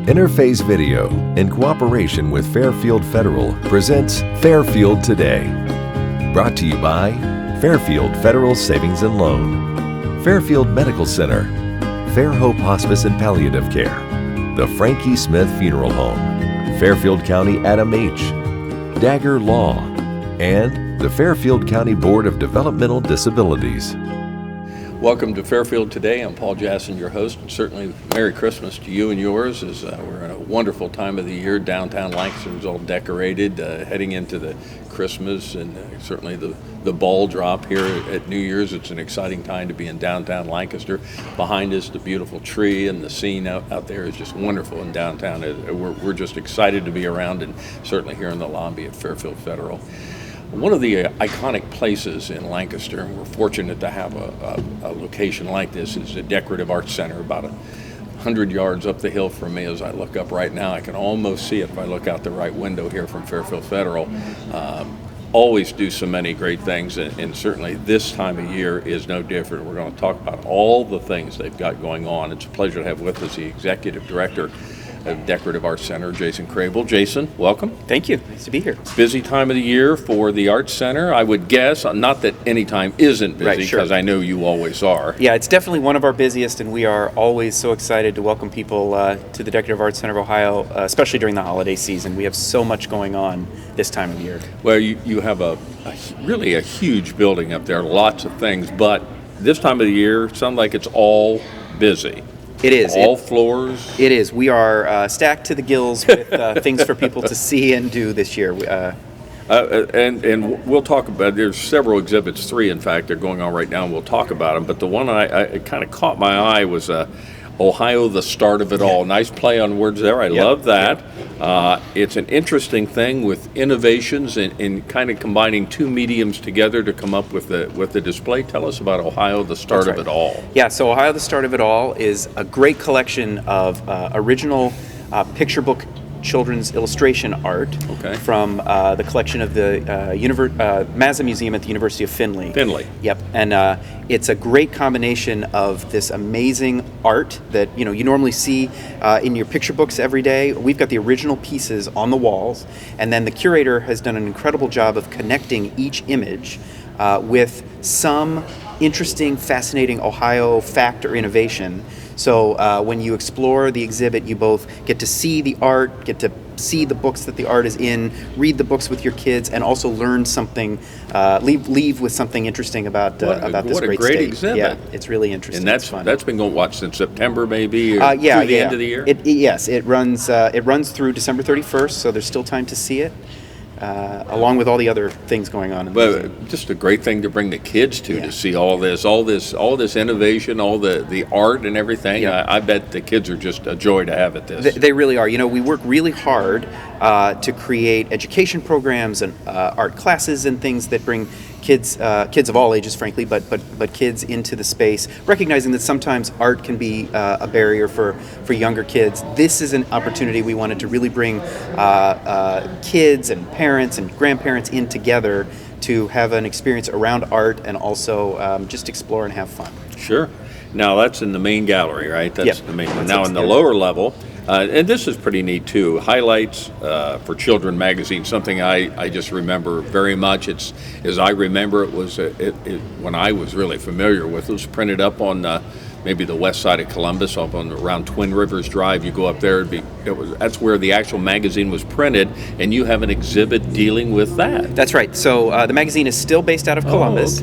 Interface Video, in cooperation with Fairfield Federal, presents Fairfield Today. Brought to you by Fairfield Federal Savings and Loan, Fairfield Medical Center, Fair Hope Hospice and Palliative Care, the Frankie Smith Funeral Home, Fairfield County Adam H., Dagger Law, and the Fairfield County Board of Developmental Disabilities. Welcome to Fairfield Today. I'm Paul Jasson, your host, and certainly Merry Christmas to you and yours as we're in a wonderful time of the year. Downtown Lancaster is all decorated, heading into the Christmas and certainly the ball drop here at New Year's. It's an exciting time to be in downtown Lancaster. Behind us, the beautiful tree and the scene out there is just wonderful in downtown. We're just excited to be around, and certainly here in the lobby at Fairfield Federal. One of the iconic places in Lancaster, and we're fortunate to have a location like this, is the Decorative Arts Center, about 100 yards up the hill from me. As I look up right now, I can almost see it if I look out the right window here from Fairfield Federal. Always do so many great things, and certainly this time of year is no different. We're going to talk about all the things they've got going on. It's a pleasure to have with us the Executive Director of Decorative Arts Center, Jason Crabill. Jason, welcome. Thank you. Nice to be here. Busy time of the year for the Arts Center, I would guess. Not that any time isn't busy, because I know you always are. Yeah, it's definitely one of our busiest, and we are always so excited to welcome people to the Decorative Arts Center of Ohio, especially during the holiday season. We have so much going on this time of year. Well, you have really a huge building up there, lots of things, but this time of the year, it sounds like it's all busy. It is. All floors? It is. We are stacked to the gills with things for people to see and do this year. And we'll talk about, there's several exhibits, 3 in fact, they're going on right now, and we'll talk about them. But the one I kind of caught my eye was Ohio, the start of it all. Nice play on words there. I love that. It's an interesting thing with innovations and kind of combining 2 mediums together to come up with the display. Tell us about Ohio, the start of it all. Yeah, so Ohio, the start of it all is a great collection of original picture book children's illustration art from the collection of the Mazza Museum at the University of Findlay. Yep, and it's a great combination of this amazing art that you normally see in your picture books every day. We've got the original pieces on the walls, and then the curator has done an incredible job of connecting each image with some interesting, fascinating Ohio fact or innovation. So when you explore the exhibit, you both get to see the art, get to see the books that the art is in, read the books with your kids, and also learn something, leave with something interesting about this great state. What a great exhibit. Yeah, it's really interesting. And that's fun. That's been going, what, since September maybe, or through the end of the year? Yes, it runs through December 31st, so there's still time to see it. Along with all the other things going on. Well, just a great thing to bring the kids to see all this innovation, all the art and everything. Yeah. I bet the kids are just a joy to have at this. They really are. We work really hard to create education programs and art classes and things that bring kids of all ages, frankly, but kids into the space, recognizing that sometimes art can be a barrier for younger kids. This is an opportunity we wanted to really bring kids and parents and grandparents in together to have an experience around art and also just explore and have fun. Sure. Now that's in the main gallery, right? That's the main one. Now in the lower level, and this is pretty neat too, Highlights for Children magazine, something I just remember very much. It's, as I remember, it was when I was really familiar with it, was printed up on maybe the west side of Columbus, up on around Twin Rivers Drive. You go up there, that's where the actual magazine was printed, and you have an exhibit dealing with that. That's right. So the magazine is still based out of Columbus,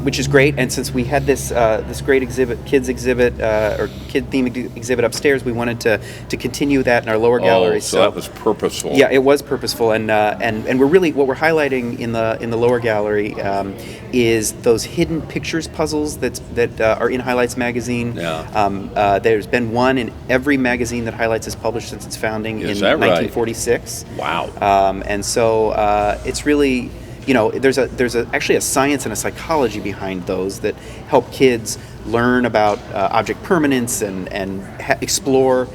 which is great. And since we had this great kids exhibit or kid-themed exhibit upstairs, we wanted to continue that in our lower gallery. So that was purposeful. Yeah, it was purposeful, and we're really, what we're highlighting in the lower gallery is those hidden pictures puzzles that are in Highlights magazine. Yeah. There's been one in every magazine that Highlights has published since its founding in 1946. Wow. And so it's really, there's actually a science and a psychology behind those that help kids learn about object permanence and explore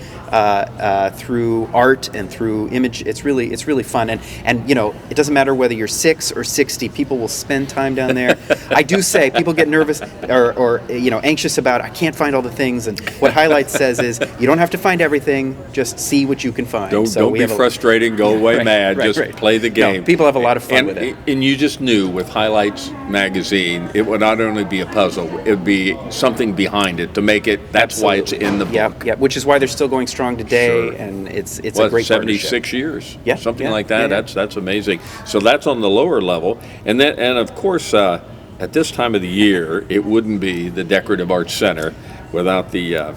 through art and through image. It's really fun, and it doesn't matter whether you're 6 or 60. People will spend time down there. I do say people get nervous or anxious about, I can't find all the things, and what Highlights says is you don't have to find everything. Just see what you can find. Don't be frustrated. Go away mad. Just play the game. No, people have a lot of fun with it. And you just knew with Highlights magazine, it would not only be a puzzle, it would be something behind it to make it. That's Absolutely. why it's in the book. Yeah, which is why they're still going strong today, Sure. and it's What, a great 76 partnership. years, Yeah, something yeah, like that. yeah. That's amazing. So that's on the lower level, and of course, at this time of the year, it wouldn't be the Decorative Arts Center without the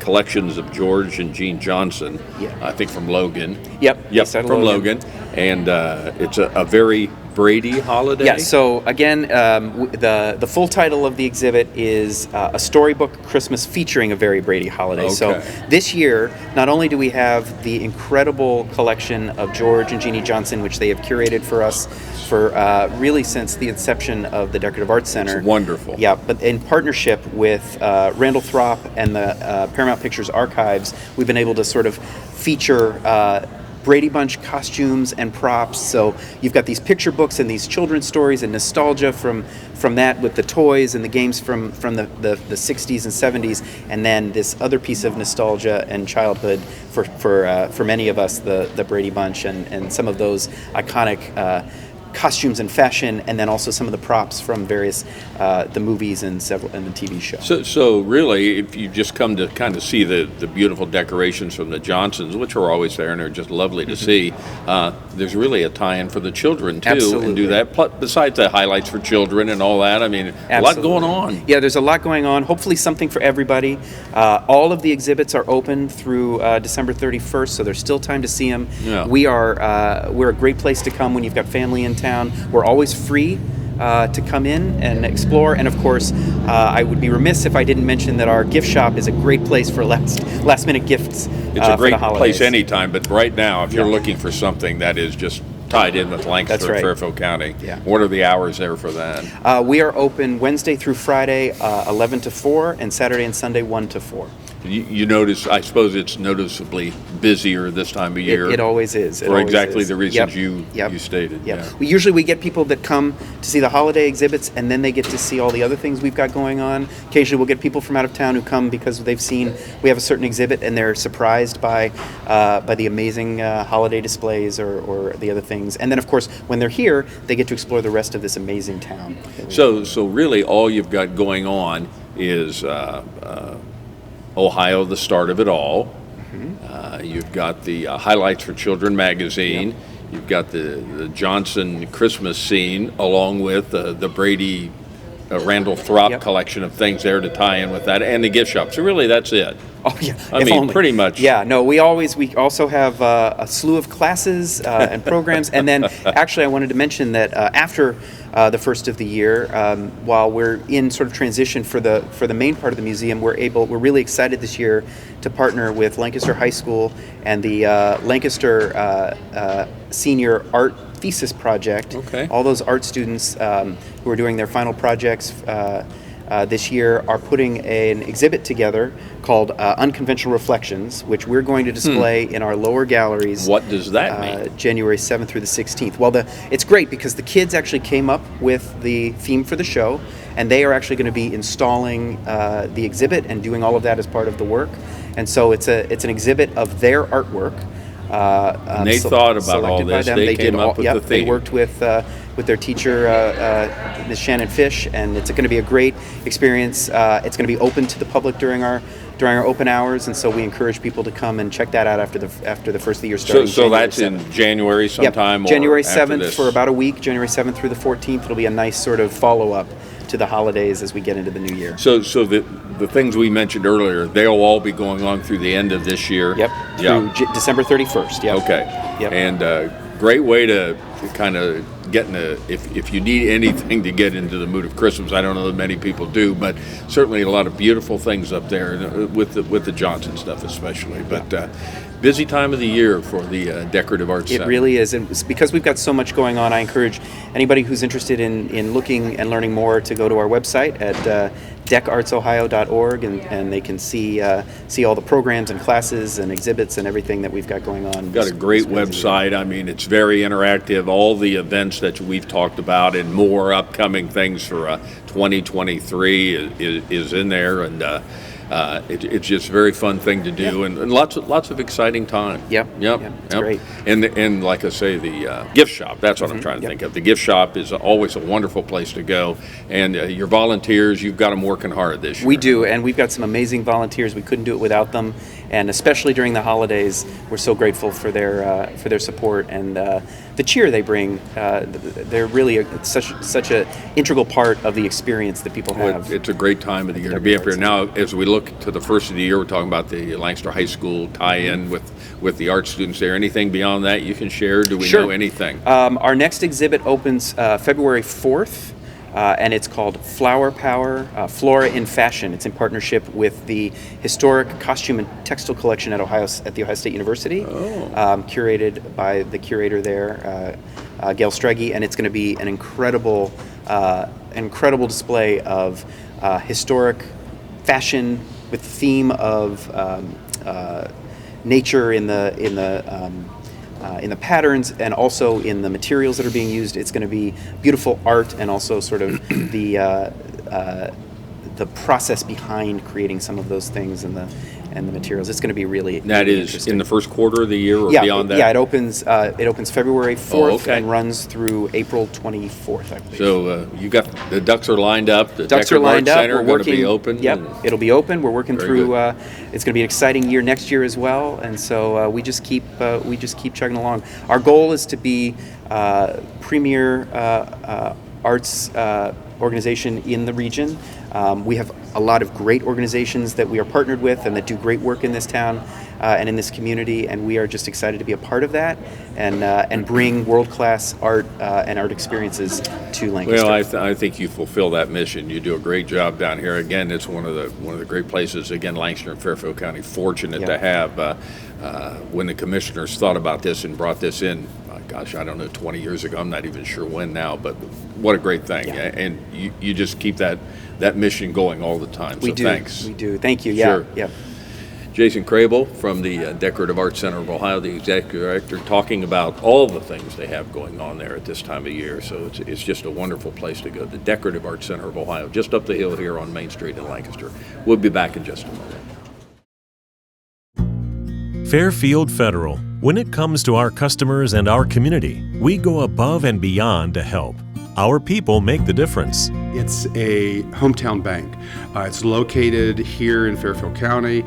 collections of George and Jean Johnson. Yeah. I think from Logan. Yep, Yep, east side of from Logan. Logan, and it's a very Brady holiday. Yeah, so again, the full title of the exhibit is A Storybook Christmas Featuring a Very Brady Holiday. So Okay. this year, not only do we have the incredible collection of George and Jeannie Johnson, which they have curated for us for really since the inception of the Decorative Arts Center. It's wonderful. Yeah, but in partnership with Randall Throp and the Paramount Pictures Archives, we've been able to sort of feature Brady Bunch costumes and props. So you've got these picture books and these children's stories and nostalgia from that with the toys and the games from the 60s and 70s, and then this other piece of nostalgia and childhood for many of us, the Brady Bunch and some of those iconic costumes and fashion, and then also some of the props from various the movies and the TV show. So really, if you just come to kind of see the beautiful decorations from the Johnsons, which are always there and are just lovely to see, there's really a tie-in for the children too. Absolutely. And do that. Besides the Highlights for children and all that, I mean, a lot going on. Yeah, there's a lot going on. Hopefully something for everybody. All of the exhibits are open through December 31st, so there's still time to see them. Yeah. We're a great place to come when you've got family in town. We're always free to come in and explore, and of course I would be remiss if I didn't mention that our gift shop is a great place for last minute gifts. It's a great for the holidays. place anytime, but right now, if you're looking for something that is just tied in with Lancaster, That's right. Fairfield County, Yeah. what are the hours there for that? We are open Wednesday through Friday 11 to 4 and Saturday and Sunday 1 to 4. You notice, I suppose it's noticeably busier this time of year. It always is. For exactly the reasons you stated. Yeah. We get people that come to see the holiday exhibits, and then they get to see all the other things we've got going on. Occasionally we'll get people from out of town who come because they've seen we have a certain exhibit and they're surprised by the amazing holiday displays or the other things. And then of course when they're here, they get to explore the rest of this amazing town. So really all you've got going on is Ohio, the start of it all. You've got the Highlights for Children magazine. Yep. You've got the Johnson Christmas scene, along with the Brady Randall Throp collection of things there to tie in with that, and the gift shop. So really, that's it. Oh yeah, I mean, pretty much. Yeah, no, we also have a slew of classes and programs, and then actually I wanted to mention that after the first of the year, while we're in sort of transition for the main part of the museum, we're really excited this year to partner with Lancaster High School and the Lancaster Senior Art Thesis Project. Okay. All those art students who are doing their final projects this year are putting an exhibit together called Unconventional Reflections, which we're going to display in our lower galleries. What does that mean? January 7th through the 16th. Well, it's great because the kids actually came up with the theme for the show, and they are actually going to be installing the exhibit and doing all of that as part of the work. And so it's an exhibit of their artwork. And they thought about all this. They came up with the theme. They worked with their teacher, Ms. Shannon Fish, and it's going to be a great experience. It's going to be open to the public during our open hours, and so we encourage people to come and check that out after the first of the year starting. So that's in January sometime. Yep. January or after 7th this? for about a week. January 7th through the 14th. It'll be a nice sort of follow-up to the holidays as we get into the new year. So the things we mentioned earlier, they'll all be going on through the end of this year. Yep. Yeah. Through December 31st. Yep. Okay. Yep. And great way to kind of get in if you need anything to get into the mood of Christmas. I don't know that many people do, but certainly a lot of beautiful things up there with the Johnson stuff especially. But busy time of the year for the Decorative Arts Center. It really is, and it's because we've got so much going on. I encourage anybody who's interested in looking and learning more to go to our website at decartsohio.org, and they can see all the programs and classes and exhibits and everything that we've got going on. We've got a great website. I mean, it's very interactive. All the events that we've talked about and more upcoming things for 2023 is in there, and it's just a very fun thing to do, and lots of exciting time. Yep. It's great. And like I say, the gift shop, that's what I'm trying to think of. The gift shop is always a wonderful place to go, and your volunteers, you've got them working hard this year. We do, and we've got some amazing volunteers. We couldn't do it without them, and especially during the holidays, we're so grateful for their support and the cheer they bring. They're really such a integral part of the experience that people have. It's a great time of the year to be up here. Now, as we look to the first of the year, we're talking about the Lancaster High School tie-in with the art students there. Anything beyond that you can share? Do we know anything? Our next exhibit opens February 4th. And it's called Flower Power, Flora in Fashion. It's in partnership with the Historic Costume and Textile Collection at the Ohio State University, curated by the curator there, Gail Streggy, and it's going to be an incredible display of historic fashion with the theme of nature in the patterns and also in the materials that are being used. It's going to be beautiful art and also sort of the process behind creating some of those things and the materials. It's going to be really that is interesting. In the first quarter of the year or beyond that? Yeah, it opens February 4th and runs through April 24th, I believe. So you got the ducks are lined up. The ducks are lined up. Center going to be open. Yep, it'll be open. We're working through. It's going to be an exciting year next year as well, and so we just keep chugging along. Our goal is to be premier arts organization in the region. We have a lot of great organizations that we are partnered with and that do great work in this town and in this community, and we are just excited to be a part of that and bring world-class art and art experiences to Lancaster. Well, I think you fulfill that mission. You do a great job down here. Again, it's one of the great places. Again, Lancaster and Fairfield County fortunate to have. When the commissioners thought about this and brought this in, gosh, I don't know, 20 years ago. I'm not even sure when now, but what a great thing. Yeah. And you just keep that mission going all the time. We so do. Thanks. We do. Thank you. Sure. Yeah. Jason Crabill from the Decorative Arts Center of Ohio, the executive director, talking about all the things they have going on there at this time of year. So it's just a wonderful place to go. The Decorative Arts Center of Ohio, just up the hill here on Main Street in Lancaster. We'll be back in just a moment. Fairfield Federal. When it comes to our customers and our community, we go above and beyond to help. Our people make the difference. It's a hometown bank. It's located here in Fairfield County.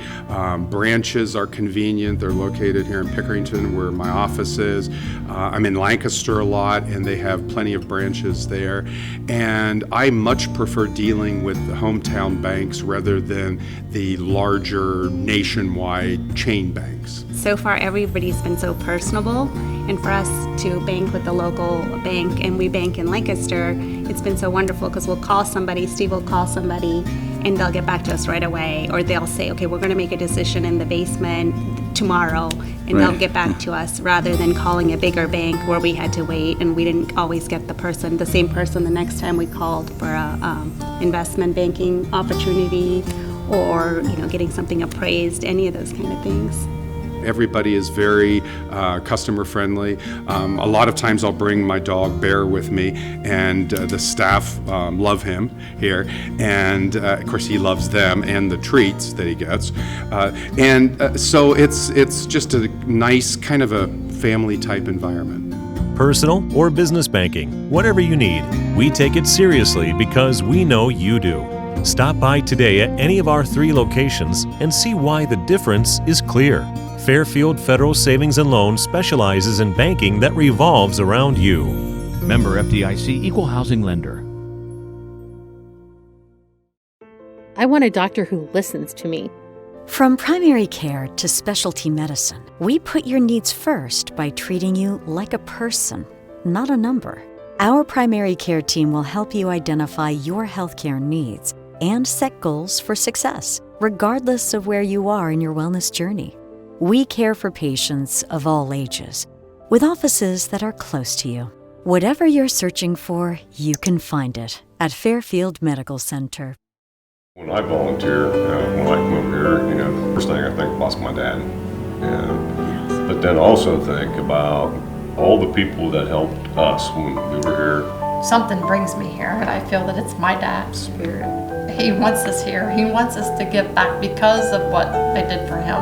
Branches are convenient. They're located here in Pickerington, where my office is. I'm in Lancaster a lot, and they have plenty of branches there. And I much prefer dealing with the hometown banks rather than the larger nationwide chain banks. So far, everybody's been so personable, and for us to bank with the local bank, and we bank in Lancaster, it's been so wonderful because we'll call somebody, Steve will call somebody, and they'll get back to us right away, or they'll say, okay, we're going to make a decision in the basement tomorrow, and they'll get back to us, rather than calling a bigger bank where we had to wait and we didn't always get the same person the next time we called for a investment banking opportunity, or getting something appraised, any of those kind of things. Everybody is very customer friendly. A lot of times I'll bring my dog Bear with me, and the staff love him here, and of course he loves them and the treats that he gets. So it's just a nice kind of a family type environment. Personal or business banking, whatever you need, we take it seriously because we know you do. Stop by today at any of our 3 locations and see why the difference is clear. Fairfield Federal Savings and Loan specializes in banking that revolves around you. Member FDIC, Equal Housing Lender. I want a doctor who listens to me. From primary care to specialty medicine, we put your needs first by treating you like a person, not a number. Our primary care team will help you identify your healthcare needs and set goals for success, regardless of where you are in your wellness journey. We care for patients of all ages, with offices that are close to you. Whatever you're searching for, you can find it at Fairfield Medical Center. When I volunteer, when I come over here, the first thing I think about is my dad. But then also think about all the people that helped us when we were here. Something brings me here, and I feel that it's my dad's spirit. He wants us here. He wants us to give back because of what I did for him.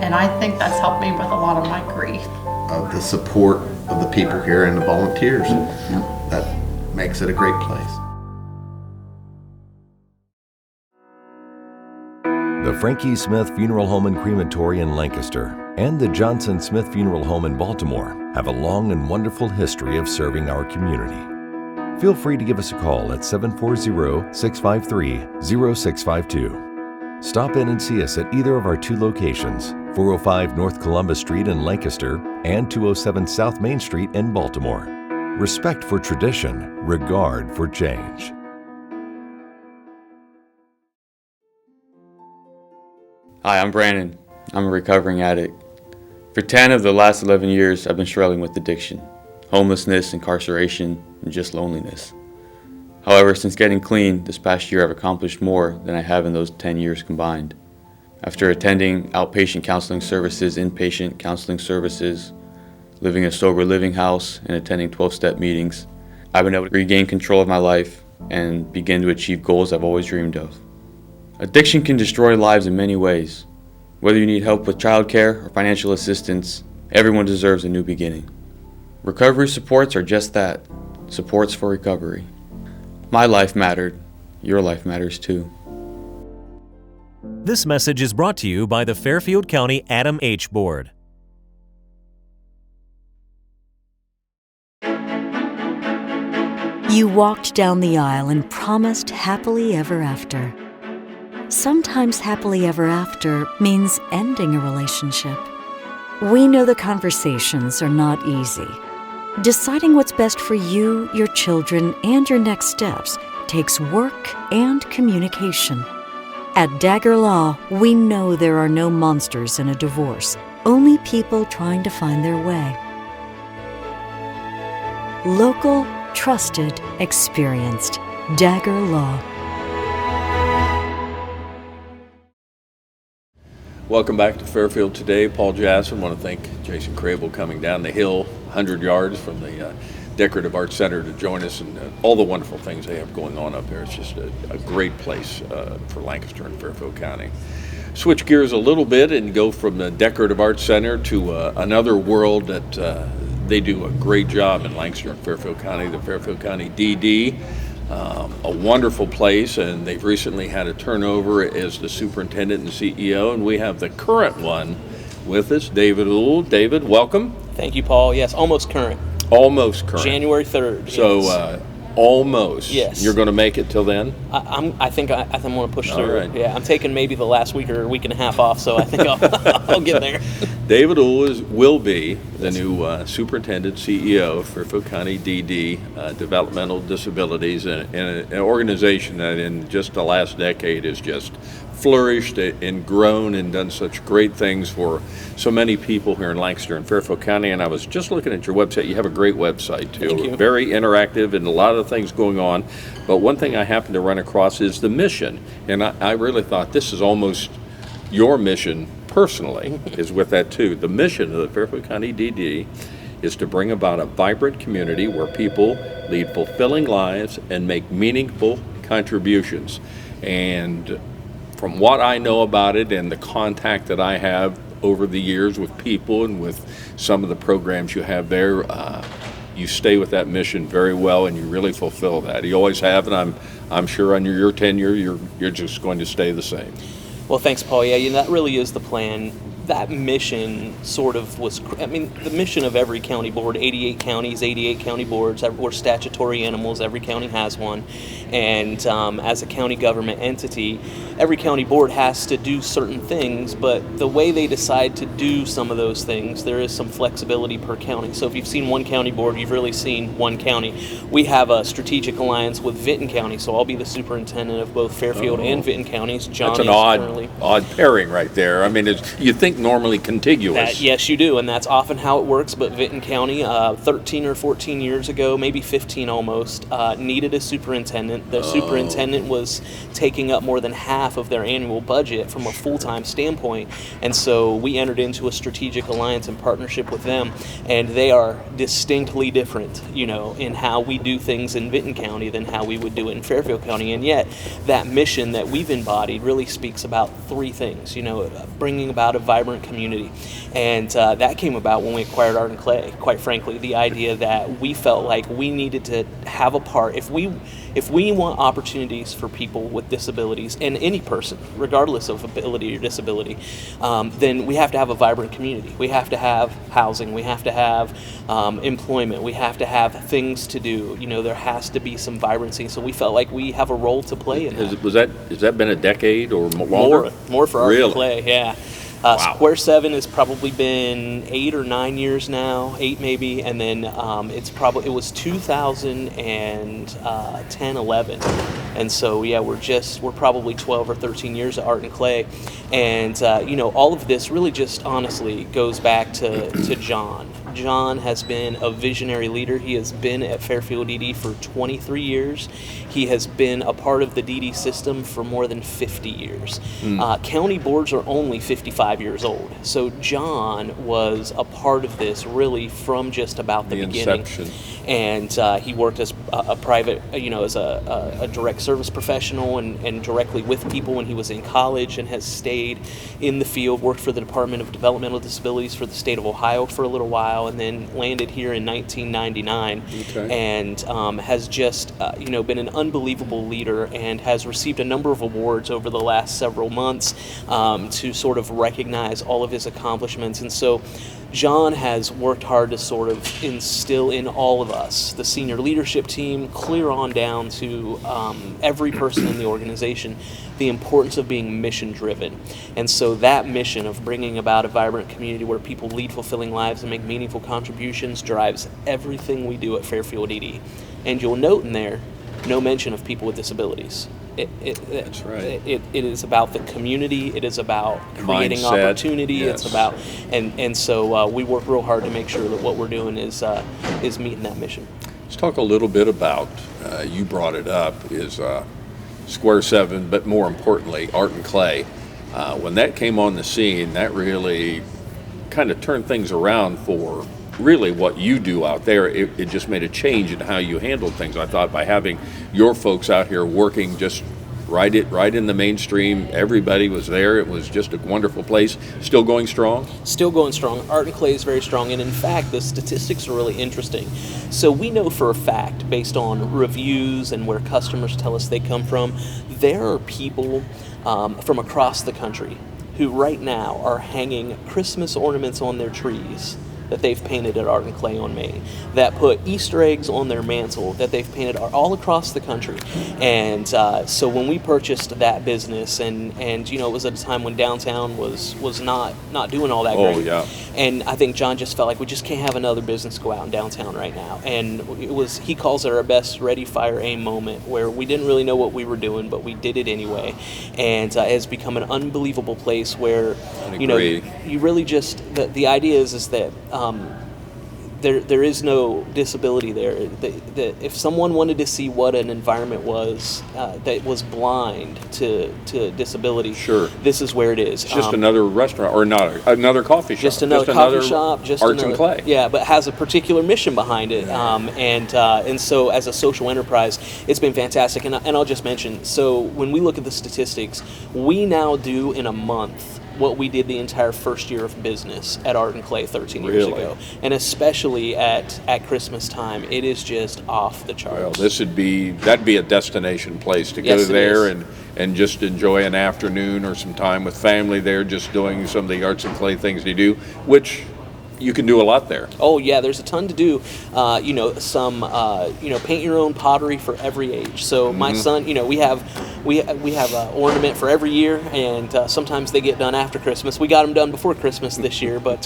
And I think that's helped me with a lot of my grief. The support of the people here and the volunteers, that makes it a great place. The Frankie Smith Funeral Home and Crematory in Lancaster and the Johnson Smith Funeral Home in Baltimore have a long and wonderful history of serving our community. Feel free to give us a call at 740-653-0652. Stop in and see us at either of our two locations, 405 North Columbus Street in Lancaster and 207 South Main Street in Baltimore. Respect for tradition, regard for change. Hi, I'm Brandon. I'm a recovering addict. For 10 of the last 11 years, I've been struggling with addiction, homelessness, incarceration, and just loneliness. However, since getting clean this past year, I've accomplished more than I have in those 10 years combined. After attending outpatient counseling services, inpatient counseling services, living in a sober living house, and attending 12-step meetings, I've been able to regain control of my life and begin to achieve goals I've always dreamed of. Addiction can destroy lives in many ways. Whether you need help with childcare or financial assistance, everyone deserves a new beginning. Recovery supports are just that, supports for recovery. My life mattered. Your life matters too. This message is brought to you by the Fairfield County Adam H. Board. You walked down the aisle and promised happily ever after. Sometimes happily ever after means ending a relationship. We know the conversations are not easy. Deciding what's best for you, your children, and your next steps takes work and communication. At Dagger Law, we know there are no monsters in a divorce, only people trying to find their way. Local, trusted, experienced. Dagger Law. Welcome back to Fairfield Today. Paul Jasson. I want to thank Jason Crabill coming down the hill 100 yards from the Decorative Arts Center to join us and all the wonderful things they have going on up there. It's just a great place for Lancaster and Fairfield County. Switch gears a little bit and go from the Decorative Arts Center to another world that they do a great job in Lancaster and Fairfield County, the Fairfield County DD. A wonderful place, and they've recently had a turnover as the superintendent and CEO, and we have the current one with us, David Uhl. David, welcome. Thank you, Paul. Yes, almost current. Almost current. January 3rd. So, yes. Almost. Yes. You're going to make it till then? I think I'm going to push through. All right. Yeah, I'm taking maybe the last week or a week and a half off, so I think I'll get there. David Uhl will be the new superintendent CEO of Fairfield County DD, Developmental Disabilities, and an organization that in just the last decade has just flourished and grown and done such great things for so many people here in Lancaster and Fairfield County. And I was just looking at your website. You have a great website too. Thank you. Very interactive and a lot of things going on. But one thing I happened to run across is the mission. And I really thought this is almost your mission personally, is with that too. The mission of the Fairfield County DD is to bring about a vibrant community where people lead fulfilling lives and make meaningful contributions. And from what I know about it and the contact that I have over the years with people and with some of the programs you have there, you stay with that mission very well and you really fulfill that. You always have, and I'm sure under your tenure you're just going to stay the same. Well, thanks, Paul. Yeah, that really is the plan. That mission sort of was, the mission of every county board, 88 counties, 88 county boards, we're statutory animals, every county has one. And as a county government entity, every county board has to do certain things, but the way they decide to do some of those things, there is some flexibility per county. So if you've seen one county board, you've really seen one county. We have a strategic alliance with Vinton County, so I'll be the superintendent of both Fairfield and Vinton counties. That's an odd pairing right there. I mean, you'd think think normally contiguous. Yes, you do, and that's often how it works. But Vinton County, 13 or 14 years ago, maybe 15 almost, needed a superintendent. The superintendent was taking up more than half of their annual budget from a full-time standpoint, and so we entered into a strategic alliance and partnership with them, and they are distinctly different, in how we do things in Vinton County than how we would do it in Fairfield County. And yet, that mission that we've embodied really speaks about three things, bringing about a vibrant community. And that came about when we acquired Art and Clay. Quite frankly, the idea that we felt like we needed to have a part. If we want opportunities for people with disabilities, and any person, regardless of ability or disability, then we have to have a vibrant community. We have to have housing. We have to have employment. We have to have things to do. There has to be some vibrancy. So we felt like we have a role to play in that. Has that been a decade or longer? More for Art really? and Clay, yeah. Wow. Square 7 has probably been 8 or 9 years now, 8 maybe, and then it was 2010, 11, and so yeah, we're probably 12 or 13 years at Art and Clay, and all of this really just honestly goes back to John. John has been a visionary leader. He has been at Fairfield DD for 23 years. He has been a part of the DD system for more than 50 years. County boards are only 55 years old. So John was a part of this really from just about the beginning. Inception. And he worked as a private, as a direct service professional and directly with people when he was in college, and has stayed in the field, worked for the Department of Developmental Disabilities for the state of Ohio for a little while, and then landed here in 1999. And has just, been an unbelievable leader and has received a number of awards over the last several months to sort of recognize all of his accomplishments. And so John has worked hard to sort of instill in all of us, the senior leadership team, clear on down to every person in the organization, the importance of being mission-driven. And so that mission of bringing about a vibrant community where people lead fulfilling lives and make meaningful contributions drives everything we do at Fairfield DD. And you'll note in there, no mention of people with disabilities. That's right. It is about the community. It is about creating Mindset. Opportunity. Yes. It's about, and so we work real hard to make sure that what we're doing is meeting that mission. Let's talk a little bit about, you brought it up, is Square 7, but more importantly, Art and Clay. When that came on the scene, that really kind of turned things around for really what you do out there. It just made a change in how you handled things. I thought by having your folks out here working just right in the mainstream, everybody was there. It was just a wonderful place. Still going strong? Still going strong. Art and Clay is very strong, and in fact, the statistics are really interesting. So we know for a fact, based on reviews and where customers tell us they come from, there are people from across the country who right now are hanging Christmas ornaments on their trees that they've painted at Art and Clay on Main, that put Easter eggs on their mantle that they've painted all across the country. And so when we purchased that business, and it was at a time when downtown was not doing all that great. Oh, yeah. And I think John just felt like we just can't have another business go out in downtown right now. And he calls it our best ready, fire, aim moment, where we didn't really know what we were doing, but we did it anyway. And it has become an unbelievable place where, you really just, the idea is that there is no disability there. If someone wanted to see what an environment was that was blind to disability, sure, this is where it is. It's just another restaurant, or not another coffee shop. Just another coffee shop. Just Arts and Clay. Yeah, but has a particular mission behind it. And so as a social enterprise, it's been fantastic. And I'll just mention, so when we look at the statistics, we now do in a month what we did the entire first year of business at Art and Clay 13 years ago. And especially at Christmas time, it is just off the charts. Well, that'd be a destination place to go there and just enjoy an afternoon or some time with family there, just doing some of the Arts and Clay things you do, which you can do a lot there. Oh yeah, there's a ton to do. Some paint your own pottery for every age. So my son, we have an ornament for every year, and sometimes they get done after Christmas. We got them done before Christmas this year, but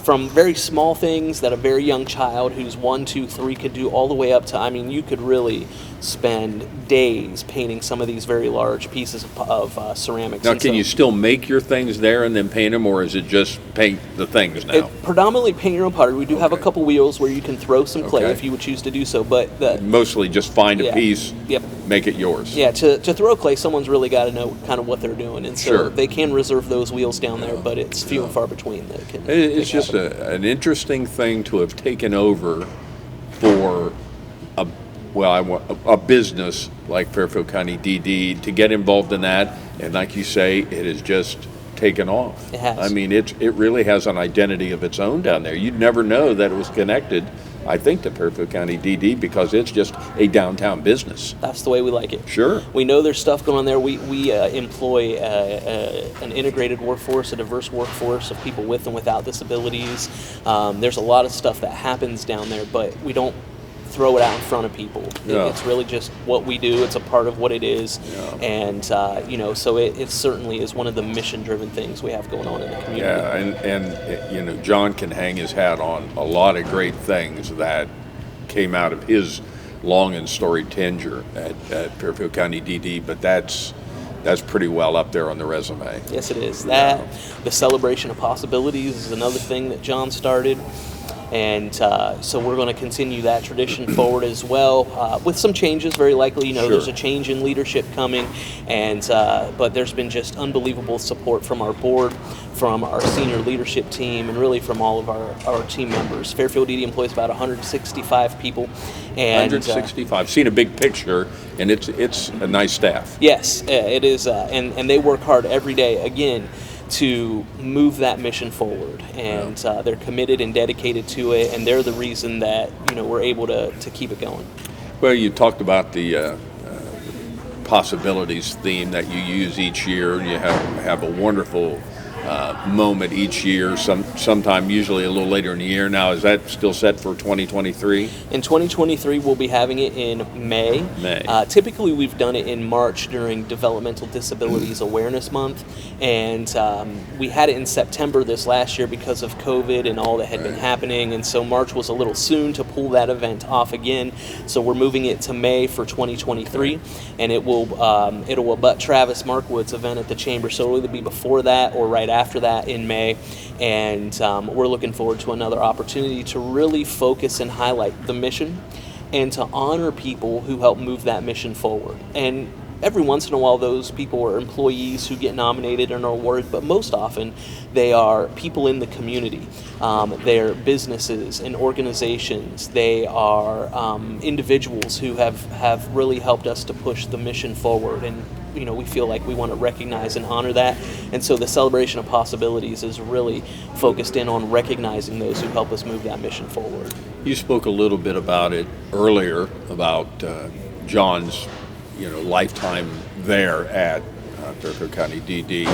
from very small things that a very young child who's 1, 2, 3 could do, all the way up to, you could really spend days painting some of these very large pieces of ceramics. Now, can you still make your things there and then paint them, or is it just paint the things now? Predominantly paint your own pottery. We do have a couple wheels where you can throw some clay if you would choose to do so, but mostly just find a piece, make it yours. Yeah, to throw clay, someone's really got to know kind of what they're doing, and so they can reserve those wheels down there, but it's few and far between that can. It's just an interesting thing to have taken over for a business like Fairfield County DD, to get involved in that, and like you say, it has just taken off. It has. It really has an identity of its own down there. You'd never know that it was connected, I think, to Fairfield County DD, because it's just a downtown business. That's the way we like it. Sure. We know there's stuff going on there. We employ an integrated workforce, a diverse workforce of people with and without disabilities. There's a lot of stuff that happens down there, but we don't throw it out in front of people. It's really just what we do. It's a part of what it is, and so it certainly is one of the mission-driven things we have going on in the community. Yeah, and John can hang his hat on a lot of great things that came out of his long and storied tenure at Fairfield County DD, but that's pretty well up there on the resume. Yes, it is. The celebration of possibilities is another thing that John started. And so we're going to continue that tradition forward as well, with some changes, very likely. There's a change in leadership coming, and but there's been just unbelievable support from our board, from our senior leadership team, and really from all of our team members. Fairfield DD employs about 165 people. And 165. I've seen a big picture, and it's a nice staff. Yes, it is, and they work hard every day, again, to move that mission forward, and they're committed and dedicated to it, and they're the reason that we're able to keep it going. Well, you talked about the possibilities theme that you use each year. You have a wonderful moment each year, sometime usually a little later in the year. Now, is that still set for 2023? In 2023, we'll be having it in May. Typically, we've done it in March during Developmental Disabilities Awareness Month, and we had it in September this last year because of COVID and all that had been happening, and so March was a little soon to pull that event off again, so we're moving it to May for 2023, and it'll abut Travis Markwood's event at the Chamber, so it'll either be before that or right after that in May, and we're looking forward to another opportunity to really focus and highlight the mission and to honor people who help move that mission forward. And every once in a while, those people are employees who get nominated and are awarded, but most often they are people in the community. They're businesses and organizations. They are individuals who have really helped us to push the mission forward, and we feel like we want to recognize and honor that. And so the celebration of possibilities is really focused in on recognizing those who help us move that mission forward. You spoke a little bit about it earlier, about John's lifetime there at Fairfield County DD.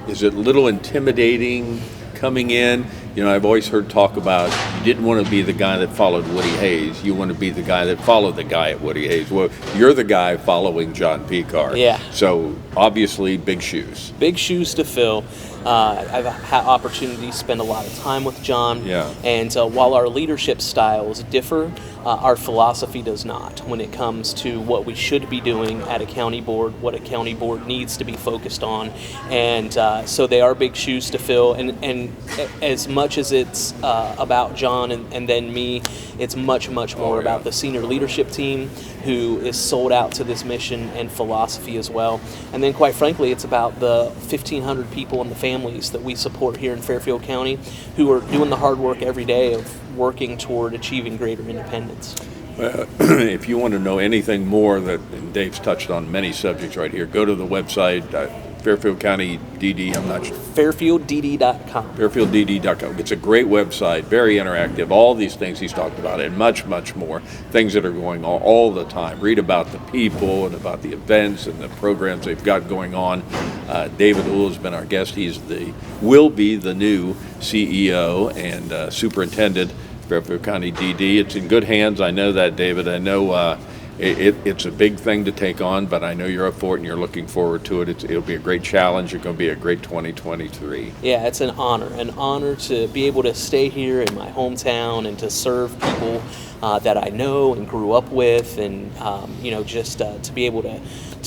Is it a little intimidating coming in? I've always heard talk about you didn't want to be the guy that followed Woody Hayes. You want to be the guy that followed the guy at Woody Hayes. Well, you're the guy following John Picard. Yeah. So obviously big shoes. Big shoes to fill. I've had opportunity to spend a lot of time with John. Yeah. And while our leadership styles differ, our philosophy does not when it comes to what we should be doing at a county board, what a county board needs to be focused on. And so they are big shoes to fill. And as much as it's about John and then me, it's much more about the senior leadership team who is sold out to this mission and philosophy as well. And then quite frankly, it's about the 1,500 people and the families that we support here in Fairfield County who are doing the hard work every day of working toward achieving greater independence. If you want to know anything more, and Dave's touched on many subjects right here, go to the website. Fairfield County DD, I'm not sure. FairfieldDD.com. FairfieldDD.com. It's a great website, very interactive, all these things he's talked about, and much, much more. Things that are going on all the time. Read about the people and about the events and the programs they've got going on. David Uhl has been our guest. Will be the new CEO and Superintendent, Fairfield County DD. It's in good hands. I know that, David. I know it's a big thing to take on, but I know you're up for it and you're looking forward to it. It'll be a great challenge. It's going to be a great 2023. Yeah, it's an honor to be able to stay here in my hometown and to serve people that I know and grew up with, and just to be able to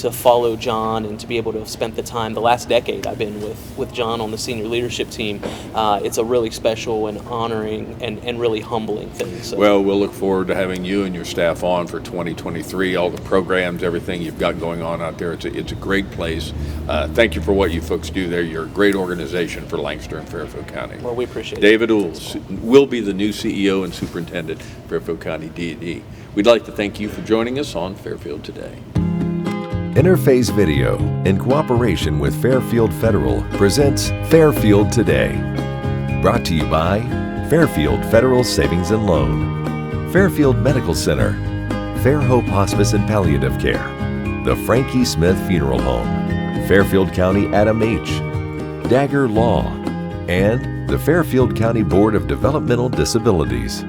follow John and to be able to have spent the time, the last decade I've been with John on the senior leadership team. It's a really special and honoring and really humbling thing. So. Well, we'll look forward to having you and your staff on for 2023, all the programs, everything you've got going on out there. It's a great place. Thank you for what you folks do there. You're a great organization for Lancaster and Fairfield County. Well, we appreciate it. David Uhl will be the new CEO and Superintendent, Fairfield County DD. We'd like to thank you for joining us on Fairfield Today. Interface Video, in cooperation with Fairfield Federal, presents Fairfield Today. Brought to you by Fairfield Federal Savings and Loan, Fairfield Medical Center, Fair Hope Hospice and Palliative Care, the Frankie Smith Funeral Home, Fairfield County Adam H., Dagger Law, and the Fairfield County Board of Developmental Disabilities.